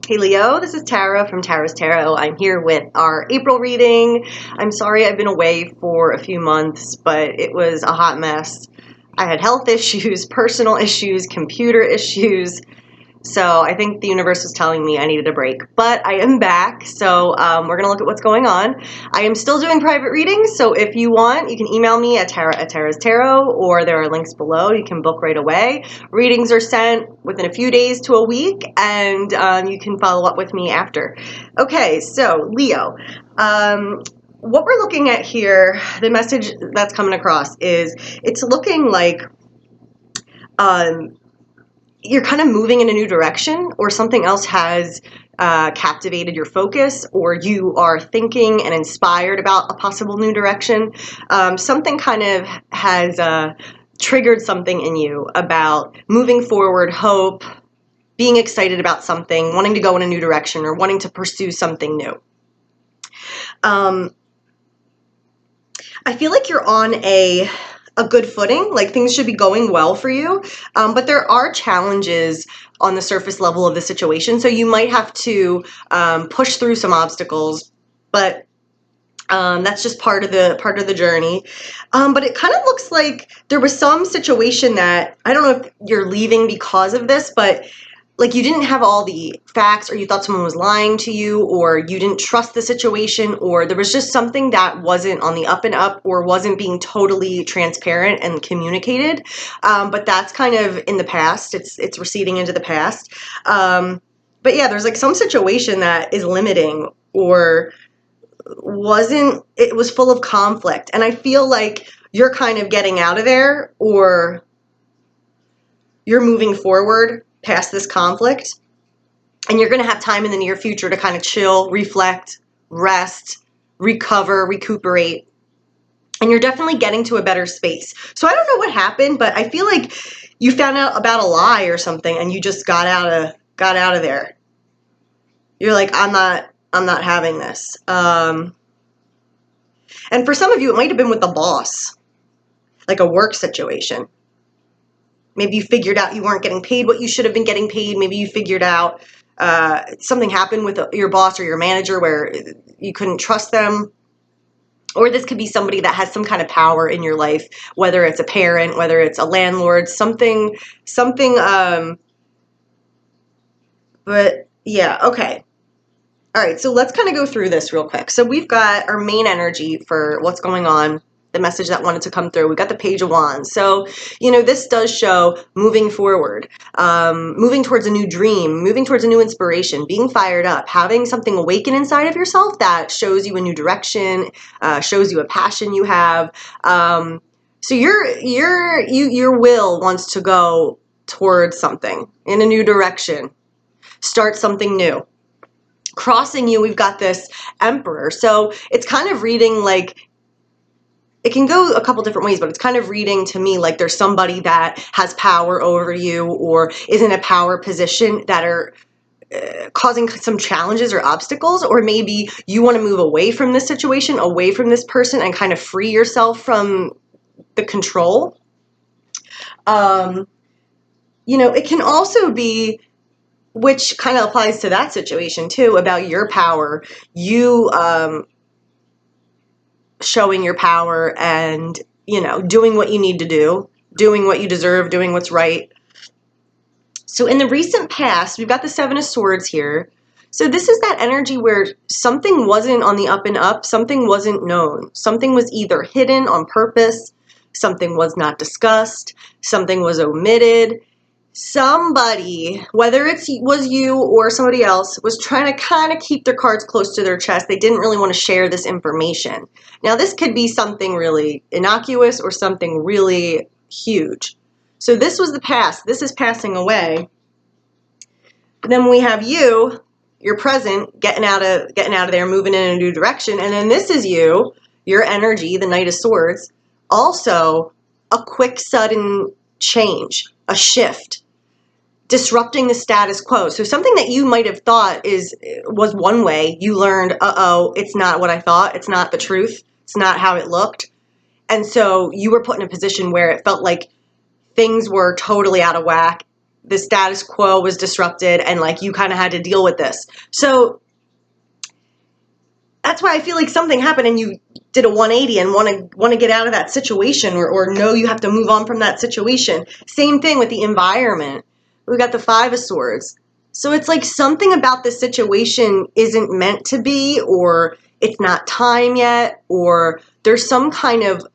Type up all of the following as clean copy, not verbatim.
Hey Leo, this is Tara from Tara's Tarot. I'm here with our April reading. I'm sorry I've been away for a few months, but it was a hot mess. I had health issues, personal issues, computer issues. So I think the universe was telling me I needed a break, but I am back. So we're going to look at what's going on. I am still doing private readings. So if you want, you can email me at Tara's Tarot, or there are links below. You can book right away. Readings are sent within a few days to a week, and you can follow up with me after. Okay, so Leo, what we're looking at here, the message that's coming across is it's looking like you're kind of moving in a new direction, or something else has captivated your focus, or you are thinking and inspired about a possible new direction. Something kind of has triggered something in you about moving forward, hope, being excited about something, wanting to go in a new direction, or wanting to pursue something new. I feel like you're on a good footing, like things should be going well for you, but there are challenges on the surface level of the situation, so you might have to push through some obstacles, but that's just part of the journey. But it kind of looks like there was some situation that, I don't know if you're leaving because of this, but like you didn't have all the facts, or you thought someone was lying to you, or you didn't trust the situation, or there was just something that wasn't on the up and up, or wasn't being totally transparent and communicated. But that's kind of in the past. It's receding into the past. But yeah, there's like some situation that is limiting, or it was full of conflict. And I feel like you're kind of getting out of there, or you're moving forward past this conflict, and you're going to have time in the near future to kind of chill, reflect, rest, recover, recuperate, and you're definitely getting to a better space. So I don't know what happened, but I feel like you found out about a lie or something, and you just got out of there. You're like, I'm not having this. And for some of you, it might have been with the boss, like a work situation. Maybe you figured out you weren't getting paid what you should have been getting paid. Maybe you figured out something happened with your boss or your manager where you couldn't trust them. Or this could be somebody that has some kind of power in your life, whether it's a parent, whether it's a landlord, something. But yeah, okay. All right, so let's kind of go through this real quick. So we've got our main energy for what's going on, the message that wanted to come through. We got the Page of Wands. So, this does show moving forward, moving towards a new dream, moving towards a new inspiration, being fired up, having something awaken inside of yourself that shows you a new direction, shows you a passion you have. So your will wants to go towards something in a new direction, start something new. Crossing you, we've got this Emperor. So it's kind of reading like, it can go a couple different ways, but it's kind of reading to me like there's somebody that has power over you, or is in a power position, that are causing some challenges or obstacles, or maybe you want to move away from this situation, away from this person, and kind of free yourself from the control. It can also be, which kind of applies to that situation too, about your power, you showing your power and, doing what you need to do, doing what you deserve, doing what's right. So in the recent past, we've got the Seven of Swords here. So this is that energy where something wasn't on the up and up, something wasn't known, something was either hidden on purpose, something was not discussed, something was omitted. Somebody, whether it was you or somebody else, was trying to kind of keep their cards close to their chest. They didn't really want to share this information. Now, this could be something really innocuous or something really huge. So this was the past. This is passing away. But then we have your present, getting out of there, moving in a new direction. And then this is your energy, the Knight of Swords. Also, a quick, sudden change, a shift, disrupting the status quo. So something that you might have thought was one way, you learned, it's not what I thought. It's not the truth. It's not how it looked. And so you were put in a position where it felt like things were totally out of whack. the status quo was disrupted and like you kind of had to deal with this. So that's why I feel like something happened and you did a 180 and want to get out of that situation, or know you have to move on from that situation. Same thing with the environment. We got the Five of Swords. So it's like something about this situation isn't meant to be, or it's not time yet, or there's some kind of,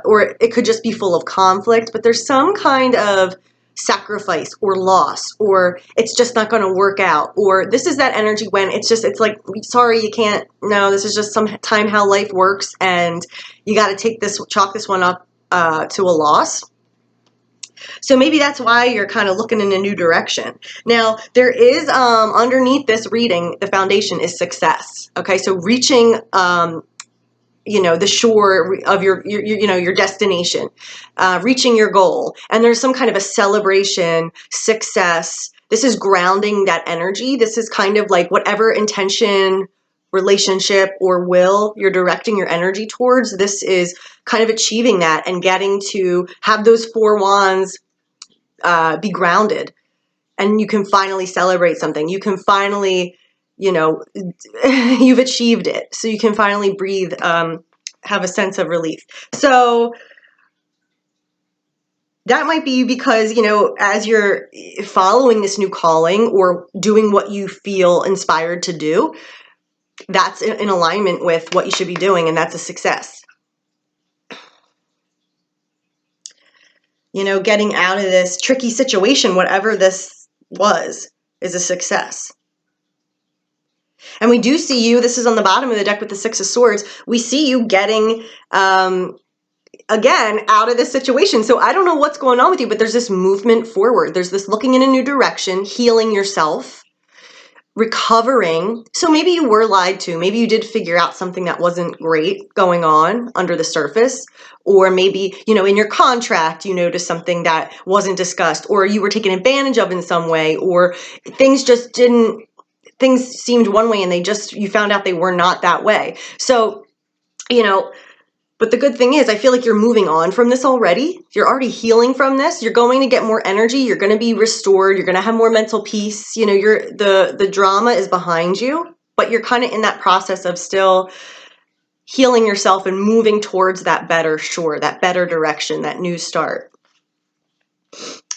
or it could just be full of conflict, but there's some kind of sacrifice or loss, or it's just not going to work out, or this is that energy when it's like, sorry, you can't, no, this is just some time how life works, and you got to chalk this one up to a loss. So maybe that's why you're kind of looking in a new direction. Now, there is underneath this reading, the foundation is success. Okay, so reaching the shore of your destination, reaching your goal. And there's some kind of a celebration, success. This is grounding that energy. This is kind of like whatever intention, relationship, or will you're directing your energy towards. This is kind of achieving that and getting to have those four wands be grounded. And you can finally celebrate something. You can finally, you've achieved it. So you can finally breathe, have a sense of relief. So that might be because, as you're following this new calling or doing what you feel inspired to do, that's in alignment with what you should be doing, and that's a success. Getting out of this tricky situation, whatever this was, is a success. And we do see you, this is on the bottom of the deck with the Six of Swords, we see you getting, again, out of this situation. So I don't know what's going on with you, but there's this movement forward. There's this looking in a new direction, healing yourself, recovering. So maybe you were lied to. Maybe you did figure out something that wasn't great going on under the surface. Or maybe, in your contract, you noticed something that wasn't discussed, or you were taken advantage of in some way, or things seemed one way and you found out they were not that way. So, but the good thing is, I feel like you're moving on from this already. You're already healing from this. You're going to get more energy. You're going to be restored. You're going to have more mental peace. The drama is behind you, but you're kind of in that process of still healing yourself and moving towards that better shore, that better direction, that new start.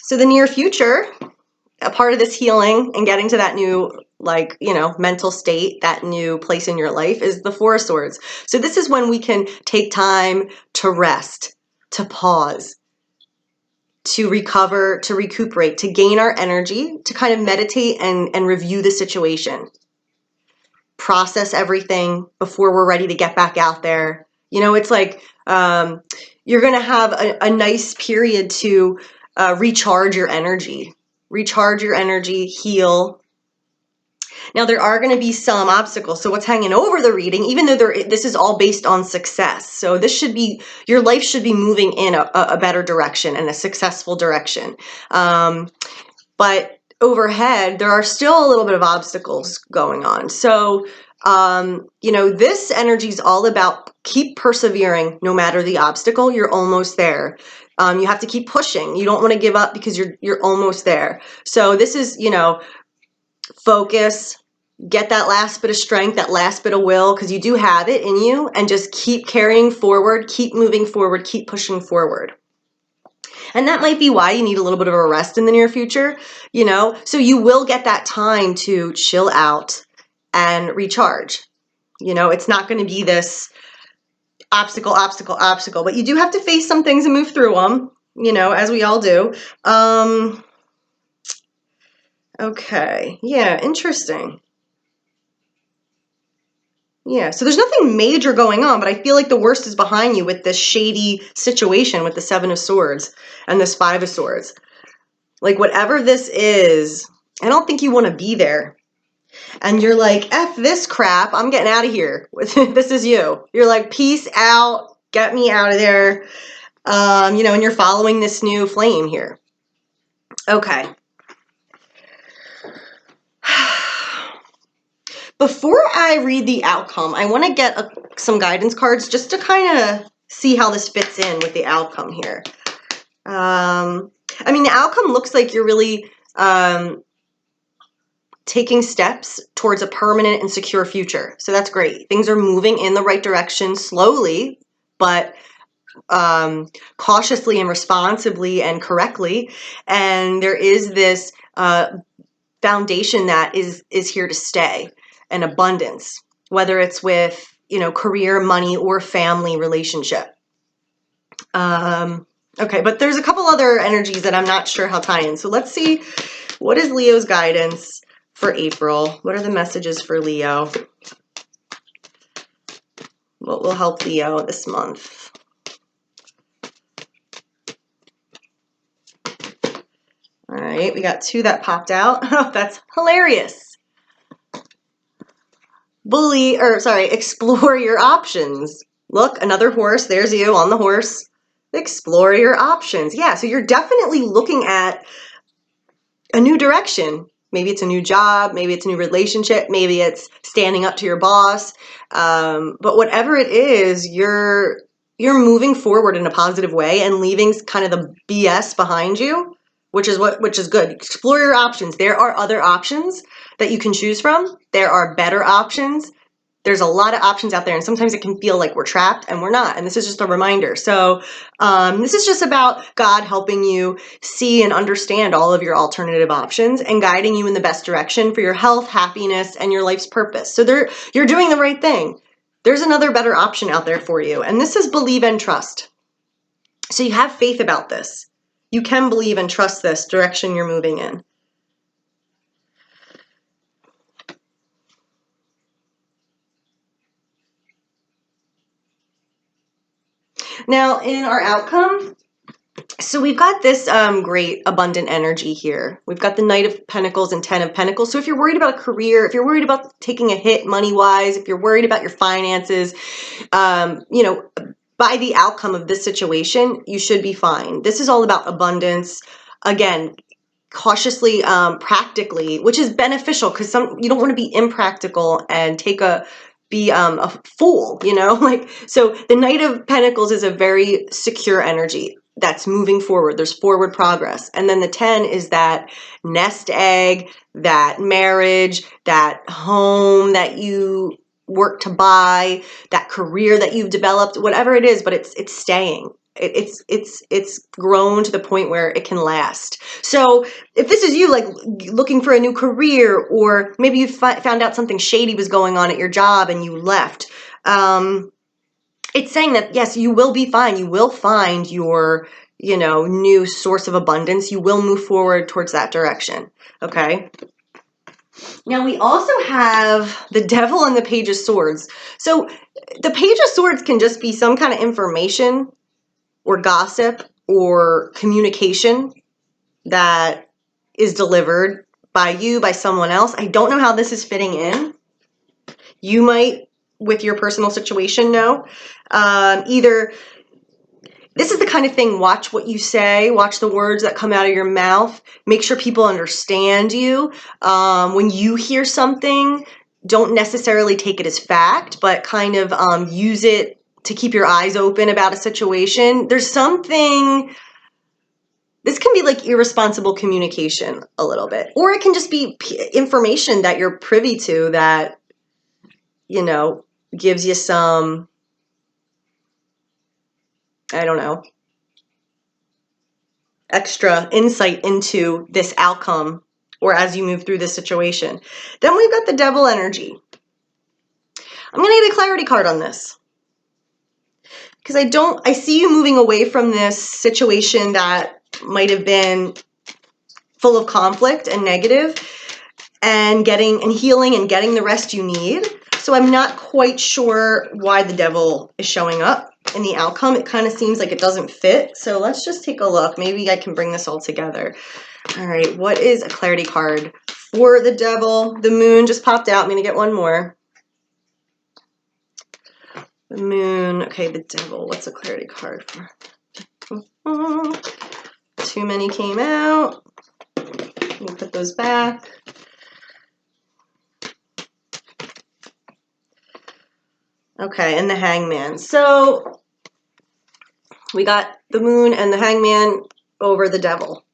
So the near future, a part of this healing and getting to that new, mental state, that new place in your life, is the Four of Swords. So this is when we can take time to rest, to pause, to recover, to recuperate, to gain our energy, to kind of meditate and review the situation. Process everything before we're ready to get back out there. It's like you're going to have a nice period to recharge your energy, heal. Now, there are going to be some obstacles. So what's hanging over the reading, even though this is all based on success. So your life should be moving in a better direction and a successful direction. But overhead, there are still a little bit of obstacles going on. So, this energy is all about keep persevering no matter the obstacle. You're almost there. You have to keep pushing. You don't want to give up because you're almost there. So this is, focus, get that last bit of strength, that last bit of will, because you do have it in you, and just keep carrying forward, keep moving forward, keep pushing forward. And that might be why you need a little bit of a rest in the near future, so you will get that time to chill out and recharge. It's not going to be this obstacle, but you do have to face some things and move through them, as we all do. Okay. Yeah. Interesting. Yeah. So there's nothing major going on, but I feel like the worst is behind you with this shady situation with the Seven of Swords and this Five of Swords. Like whatever this is, I don't think you want to be there. And you're like, F this crap. I'm getting out of here. This is you. You're like, peace out. Get me out of there. And you're following this new flame here. Okay. Before I read the outcome, I want to get some guidance cards just to kind of see how this fits in with the outcome here. The outcome looks like you're really taking steps towards a permanent and secure future. So that's great. Things are moving in the right direction slowly, but cautiously and responsibly and correctly. And there is this foundation that is here to stay, and abundance, whether it's with, career, money, or family relationship. Okay, but there's a couple other energies that I'm not sure how tie in. So let's see, what is Leo's guidance for April? What are the messages for Leo? What will help Leo this month? All right, we got 2 that popped out. Oh, that's hilarious. Explore your options. Look, another horse. There's you on the horse. Explore your options. Yeah, so you're definitely looking at a new direction. Maybe it's a new job, maybe it's a new relationship, maybe it's standing up to your boss. But whatever it is, you're moving forward in a positive way and leaving kind of the BS behind you, which is good. Explore your options. There are other options that you can choose from. There are better options. There's a lot of options out there, and sometimes it can feel like we're trapped, and we're not. And this is just a reminder. So this is just about God helping you see and understand all of your alternative options and guiding you in the best direction for your health, happiness, and your life's purpose. So you're doing the right thing. There's another better option out there for you. And this is believe and trust. So you have faith about this. You can believe and trust this direction you're moving in. Now, in our outcome, so we've got this great abundant energy here. We've got the Knight of Pentacles and 10 of Pentacles. So if you're worried about a career, if you're worried about taking a hit money-wise, if you're worried about your finances, by the outcome of this situation, you should be fine. This is all about abundance. Again, cautiously, practically, which is beneficial because you don't want to be impractical and be a fool, so the Knight of Pentacles is a very secure energy that's moving forward. There's forward progress. And then the 10 is that nest egg, that marriage, that home that you work to buy, that career that you've developed, whatever it is, but it's staying. It's grown to the point where it can last. So if this is you, like looking for a new career, or maybe you found out something shady was going on at your job and you left, it's saying that, yes, you will be fine. You will find your, new source of abundance. You will move forward towards that direction. Okay. Now we also have the Devil and the Page of Swords. So the Page of Swords can just be some kind of information or gossip or communication that is delivered by you, by someone else. I don't know how this is fitting in. You might, with your personal situation, know. Either this is the kind of thing, watch what you say, watch the words that come out of your mouth, make sure people understand you. When you hear something, don't necessarily take it as fact, but kind of use it to keep your eyes open about a situation. There's something, this can be like irresponsible communication a little bit, or it can just be information that you're privy to that, gives you some, I don't know, extra insight into this outcome or as you move through this situation. Then we've got the Devil energy. I'm going to get a clarity card on this because I see you moving away from this situation that might have been full of conflict and negative, and healing and getting the rest you need. So I'm not quite sure why the Devil is showing up in the outcome. It kind of seems like it doesn't fit. So let's just take a look. Maybe I can bring this all together. All right, what is a clarity card for the Devil? The Moon just popped out. I'm going to get one more. The Moon. Okay, the Devil. What's a clarity card for? Too many came out. Let me put those back. Okay, and the Hangman. So we got the Moon and the Hangman over the Devil.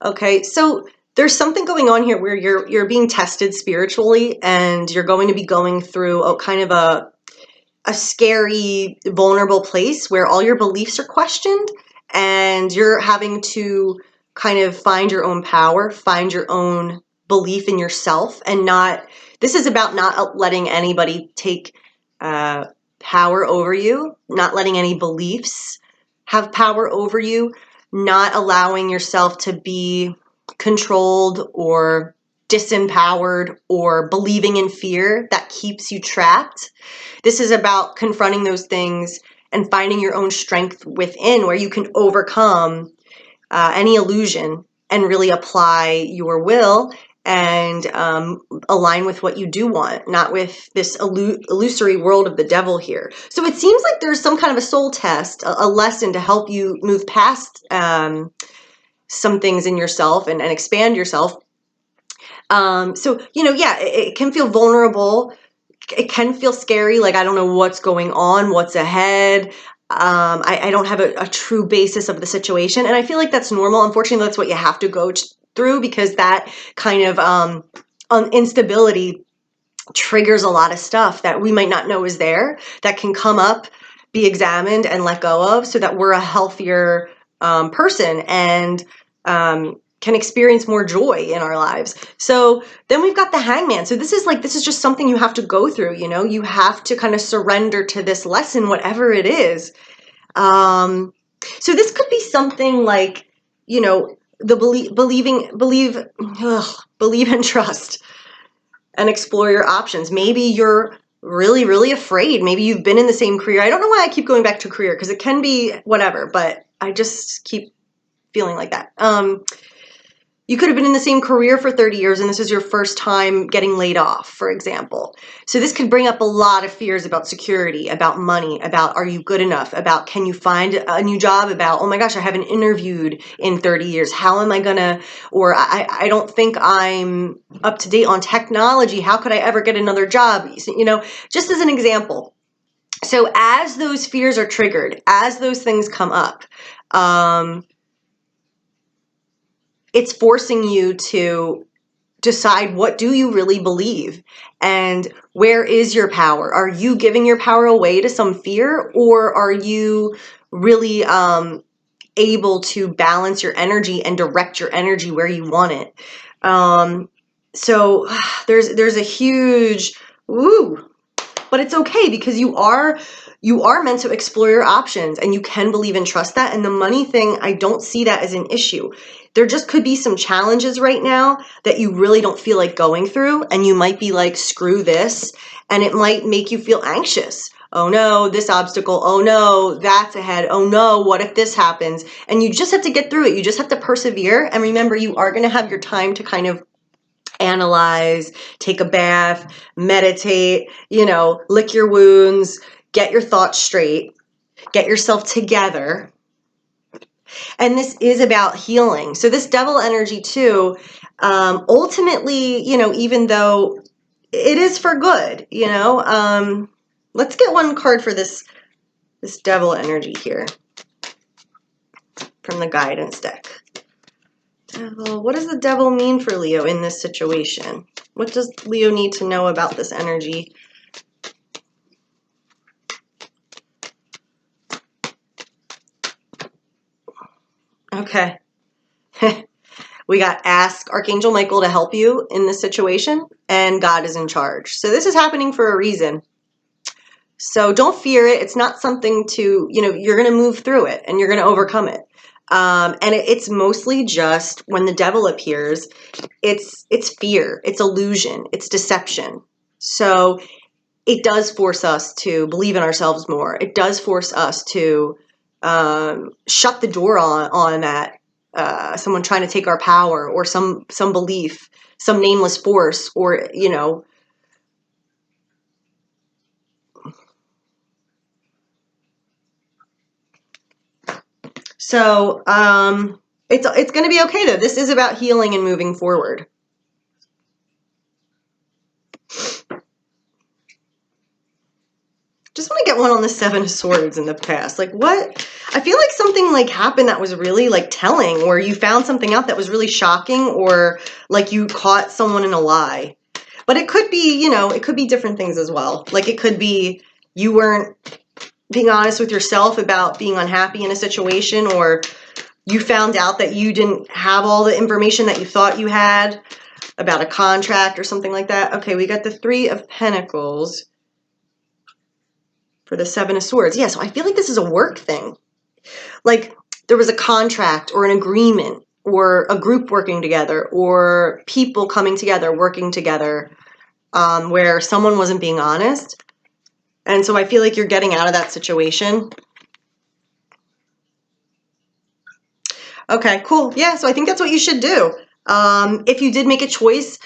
Okay, so there's something going on here where you're being tested spiritually, and you're going to be going through a kind of a scary, vulnerable place where all your beliefs are questioned, and you're having to kind of find your own power, find your own belief in yourself, and not. This is about not letting anybody take uh, power over you, not letting any beliefs have power over you, not allowing yourself to be controlled or disempowered or believing in fear that keeps you trapped. This is about confronting those things and finding your own strength within where you can overcome any illusion and really apply your will and align with what you do want, not with this illusory world of the devil here. So it seems like there's some kind of a soul test, a lesson to help you move past some things in yourself and expand yourself. So, yeah, it can feel vulnerable. It can feel scary. Like, I don't know what's going on, what's ahead. I don't have a true basis of the situation. And I feel like that's normal. Unfortunately, that's what you have to go through, because that kind of instability triggers a lot of stuff that we might not know is there, that can come up, be examined, and let go of, so that we're a healthier person and can experience more joy in our lives. So then we've got the hangman. So this is just something you have to go through. You have to kind of surrender to this lesson, whatever it is. So this could be something like, the believe and trust, and explore your options. Maybe you're really, really afraid. Maybe you've been in the same career. I don't know why I keep going back to career, because it can be whatever, but I just keep feeling like that. You could have been in the same career for 30 years, and this is your first time getting laid off, for example. So this could bring up a lot of fears about security, about money, about are you good enough, about can you find a new job, about, oh my gosh, I haven't interviewed in 30 years. How am I gonna, or I don't think I'm up to date on technology. How could I ever get another job? Just as an example. So as those fears are triggered, as those things come up, it's forcing you to decide, what do you really believe, and where is your power? Are you giving your power away to some fear, or are you really able to balance your energy and direct your energy where you want it? So there's a huge woo, but it's okay, because you are meant to explore your options, and you can believe and trust that. And the money thing, I don't see that as an issue. There just could be some challenges right now that you really don't feel like going through, and you might be like, screw this, and it might make you feel anxious. Oh no, this obstacle. Oh no, that's ahead. Oh no, what if this happens? And you just have to get through it. You just have to persevere. And remember, you are going to have your time to kind of analyze, take a bath, meditate, lick your wounds, get your thoughts straight, get yourself together. And this is about healing. So this devil energy too, ultimately, even though it is for good, let's get one card for this devil energy here from the guidance deck. Devil, what does the devil mean for Leo in this situation? What does Leo need to know about this energy? Okay. We got ask Archangel Michael to help you in this situation, and God is in charge. So this is happening for a reason. So don't fear it. It's not something to, you're going to move through it, and you're going to overcome it. And it's mostly just when the devil appears, it's fear, it's illusion, it's deception. So it does force us to believe in ourselves more. It does force us to shut the door on that someone trying to take our power, or some belief, some nameless force, or So it's going to be okay though. This is about healing and moving forward. Just want to get one on the Seven of Swords in the past. Like, what? I feel like something like happened that was really like telling, or you found something out that was really shocking, or like you caught someone in a lie. But it could be, you know, it could be different things as well. Like it could be you weren't being honest with yourself about being unhappy in a situation, or you found out that you didn't have all the information that you thought you had about a contract or something like that. Okay, we got the Three of Pentacles for the Seven of Swords. Yeah, so I feel like this is a work thing. Like there was a contract or an agreement or a group working together or people coming together, working together, where someone wasn't being honest. And so I feel like you're getting out of that situation. Okay, cool. Yeah, so I think that's what you should do. If you did make a choice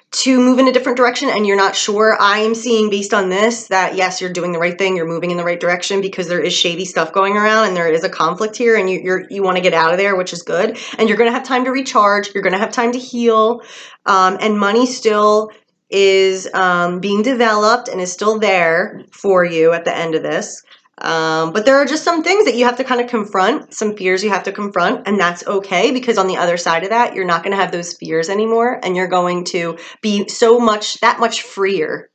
to move in a different direction and you're not sure, I am seeing based on this that yes, you're doing the right thing, you're moving in the right direction, because there is shady stuff going around and there is a conflict here, and you want to get out of there, which is good. And you're going to have time to recharge, you're going to have time to heal, and money still is being developed and is still there for you at the end of this. But there are just some things that you have to kind of confront, some fears you have to confront, and that's okay, because on the other side of that, you're not going to have those fears anymore, and you're going to be that much freer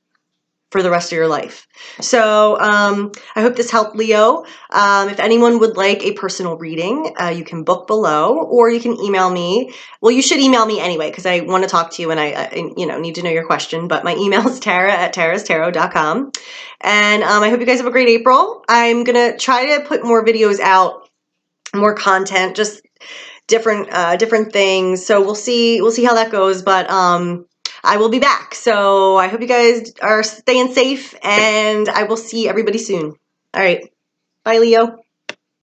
for the rest of your life. So I hope this helped, Leo. If anyone would like a personal reading, you can book below, or you can email me. Well, you should email me anyway, because I want to talk to you and I need to know your question. But my email is tara@tarastarot.com. And I hope you guys have a great April. I'm going to try to put more videos out, more content, just different things. So we'll see how that goes. But I will be back. So I hope you guys are staying safe, and I will see everybody soon. All right. Bye, Leo.